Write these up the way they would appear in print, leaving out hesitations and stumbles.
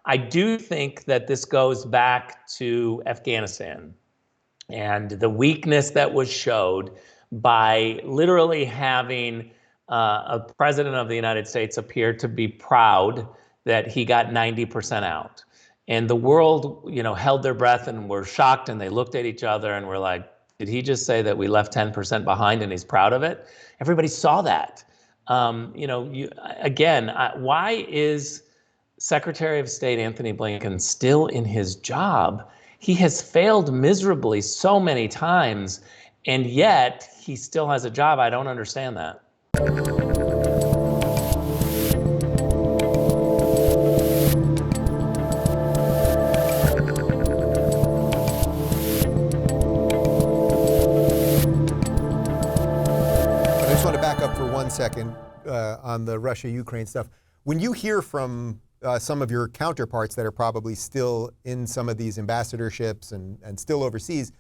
I do think that this goes back to Afghanistan and the weakness that was showed by literally having a president of the United States appear to be proud that he got 90% out. And the world, held their breath and were shocked, and they looked at each other and were like, did he just say that we left 10% behind and he's proud of it? Everybody saw that. Why is Secretary of State Anthony Blinken still in his job? He has failed miserably so many times, and yet he still has a job. I don't understand that. I just want to back up for 1 second on the Russia-Ukraine stuff. When you hear from some of your counterparts that are probably still in some of these ambassadorships and still overseas,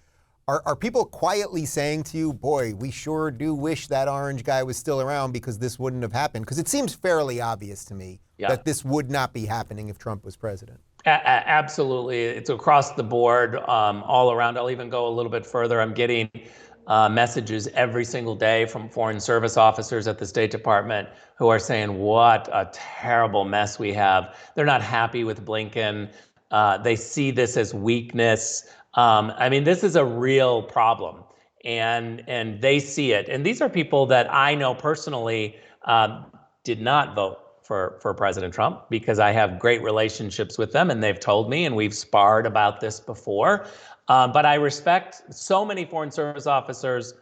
are people quietly saying to you, boy, we sure do wish that orange guy was still around because this wouldn't have happened? Because it seems fairly obvious to me that this would not be happening if Trump was president. Absolutely. It's across the board, all around. I'll even go a little bit further. I'm getting messages every single day from foreign service officers at the State Department who are saying, what a terrible mess we have. They're not happy with Blinken. They see this as weakness. This is a real problem, and they see it. And these are people that I know personally did not vote for President Trump because I have great relationships with them, and they've told me, and we've sparred about this before. But I respect so many foreign service officers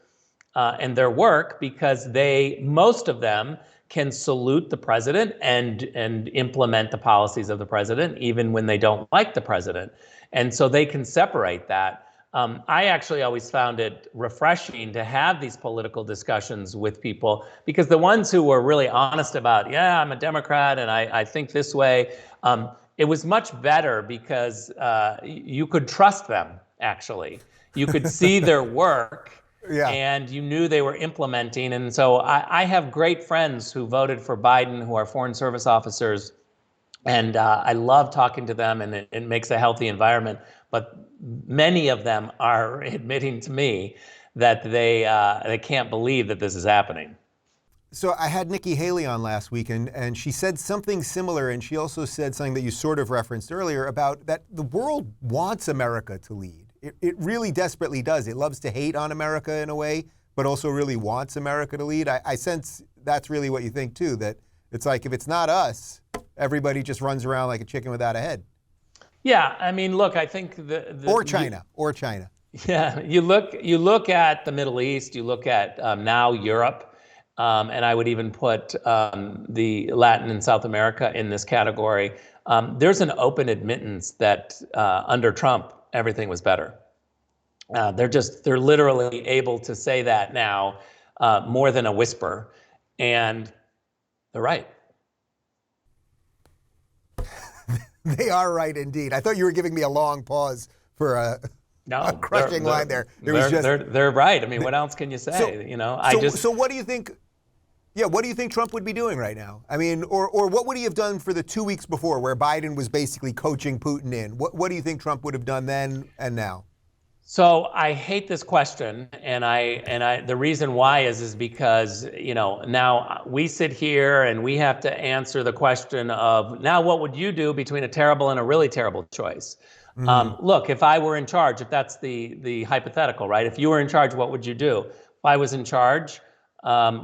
and their work because most of them can salute the president and implement the policies of the president, even when they don't like the president. And so they can separate that. I actually always found it refreshing to have these political discussions with people because the ones who were really honest about, yeah, I'm a Democrat and I think this way, it was much better because you could trust them, actually. You could see their work. Yeah. And you knew they were implementing. And so I have great friends who voted for Biden who are foreign service officers. And I love talking to them, and it makes a healthy environment. But many of them are admitting to me that they can't believe that this is happening. So I had Nikki Haley on last week, and she said something similar. And she also said something that you sort of referenced earlier about that the world wants America to lead. It really desperately does. It loves to hate on America in a way, but also really wants America to lead. I sense that's really what you think, too, that it's like if it's not us, everybody just runs around like a chicken without a head. Yeah, look, I think or China. Yeah, you look at the Middle East, you look at now Europe, and I would even put the Latin and South America in this category. There's an open admittance that under Trump, everything was better. They're literally able to say that now more than a whisper, and they're right. They are right indeed. I thought you were giving me a long pause for a crushing line there. They're right. What else can you say? So what do you think? Yeah, what do you think Trump would be doing right now? Or what would he have done for the 2 weeks before, where Biden was basically coaching Putin in? What do you think Trump would have done then and now? So I hate this question, and the reason why is because now we sit here and we have to answer the question of now what would you do between a terrible and a really terrible choice? Look, if I were in charge, if that's the hypothetical, right? If you were in charge, what would you do? If I was in charge,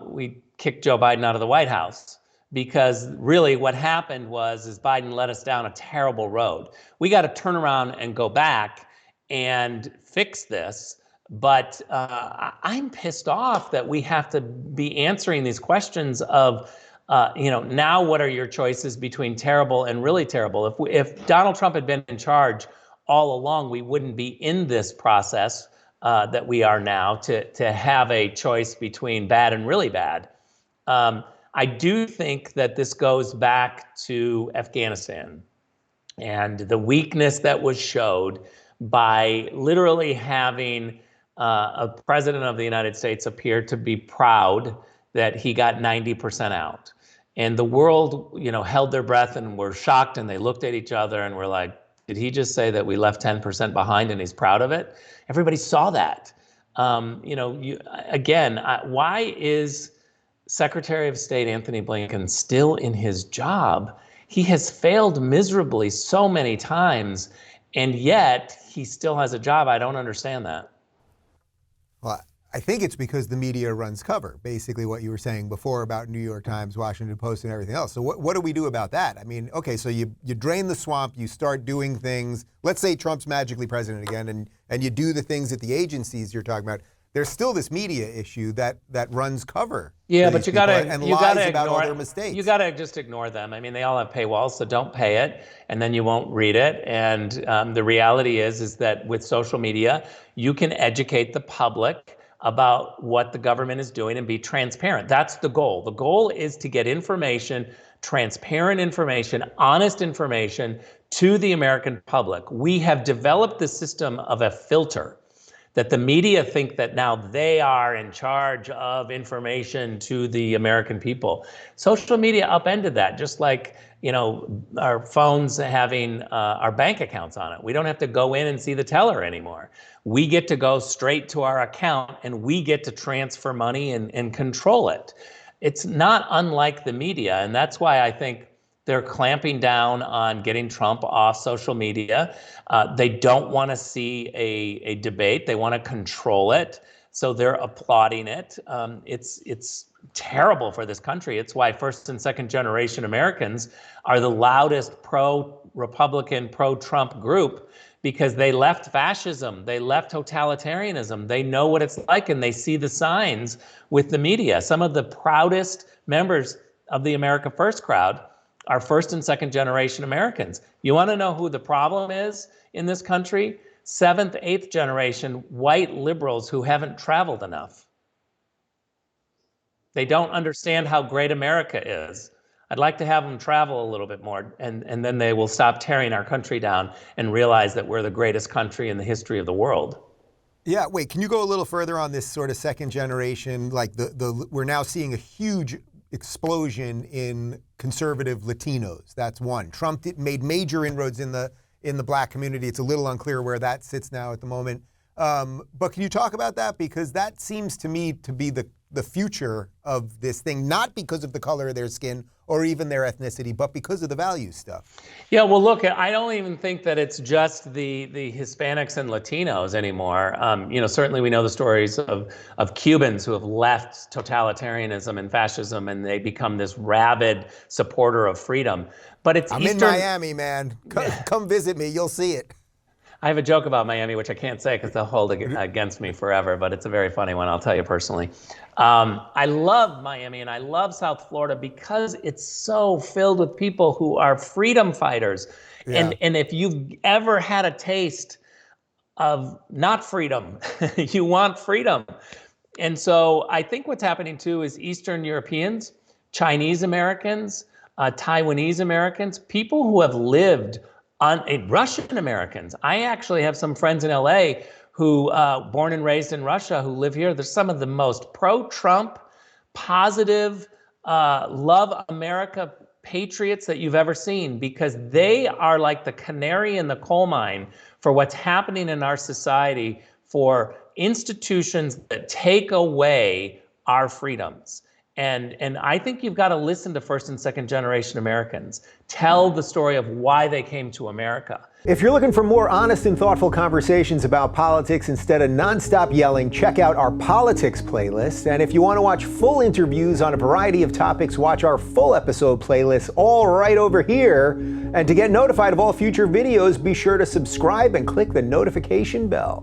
we kicked Joe Biden out of the White House, because really what happened is Biden led us down a terrible road. We got to turn around and go back and fix this. But I'm pissed off that we have to be answering these questions of, now what are your choices between terrible and really terrible? If Donald Trump had been in charge all along, we wouldn't be in this process that we are now to have a choice between bad and really bad. I do think that this goes back to Afghanistan and the weakness that was showed by literally having a president of the United States appear to be proud that he got 90% out. And the world, held their breath and were shocked, and they looked at each other and were like, did he just say that we left 10% behind and he's proud of it? Everybody saw that. Why is Secretary of State Anthony Blinken still in his job? He has failed miserably so many times, and yet he still has a job. I don't understand that. Well, I think it's because the media runs cover, basically what you were saying before about New York Times, Washington Post, and everything else. So what do we do about that? I mean, okay, so you drain the swamp, you start doing things. Let's say Trump's magically president again, and you do the things at the agencies you're talking about. There's still this media issue that runs cover. Yeah, but you gotta about all their mistakes. You gotta just ignore them. I mean, they all have paywalls, so don't pay it, and then you won't read it. And the reality is that with social media, you can educate the public about what the government is doing and be transparent. That's the goal. The goal is to get information, transparent information, honest information to the American public. We have developed the system of a filter that the media think that now they are in charge of information to the American people. Social media upended that, just like, our phones having our bank accounts on it. We don't have to go in and see the teller anymore. We get to go straight to our account and we get to transfer money and control it. It's not unlike the media, and that's why I think they're clamping down on getting Trump off social media. They don't want to see a debate. They want to control it. So they're applauding it. It's terrible for this country. It's why first and second generation Americans are the loudest pro-Republican, pro-Trump group, because they left fascism, they left totalitarianism. They know what it's like, and they see the signs with the media. Some of the proudest members of the America First crowd are first and second generation Americans. You want to know who the problem is in this country? Seventh, eighth generation white liberals who haven't traveled enough. They don't understand how great America is. I'd like to have them travel a little bit more, and then they will stop tearing our country down and realize that we're the greatest country in the history of the world. Yeah, wait, can you go a little further on this sort of second generation? Like we're now seeing a huge explosion in conservative Latinos. That's one. Trump made major inroads in the black community. It's a little unclear where that sits now at the moment. But can you talk about that? Because that seems to me to be the future of this thing, not because of the color of their skin or even their ethnicity, but because of the value stuff. Yeah, well, look, I don't even think that it's just the Hispanics and Latinos anymore. Certainly we know the stories of Cubans who have left totalitarianism and fascism, and they become this rabid supporter of freedom. But it's I'm in Miami, man. Come visit me. You'll see it. I have a joke about Miami, which I can't say because they'll hold it against me forever, but it's a very funny one. I'll tell you personally. I love Miami and I love South Florida because it's so filled with people who are freedom fighters. Yeah. And if you've ever had a taste of not freedom, you want freedom. And so I think what's happening too is Eastern Europeans, Chinese Americans, Taiwanese Americans, people who have lived Russian Americans. I actually have some friends in LA who, born and raised in Russia, who live here. They're some of the most pro-Trump, positive, love America patriots that you've ever seen, because they are like the canary in the coal mine for what's happening in our society, for institutions that take away our freedoms. And I think you've got to listen to first and second generation Americans. Tell the story of why they came to America. If you're looking for more honest and thoughtful conversations about politics instead of nonstop yelling, check out our politics playlist. And if you want to watch full interviews on a variety of topics, watch our full episode playlist, all right over here. And to get notified of all future videos, be sure to subscribe and click the notification bell.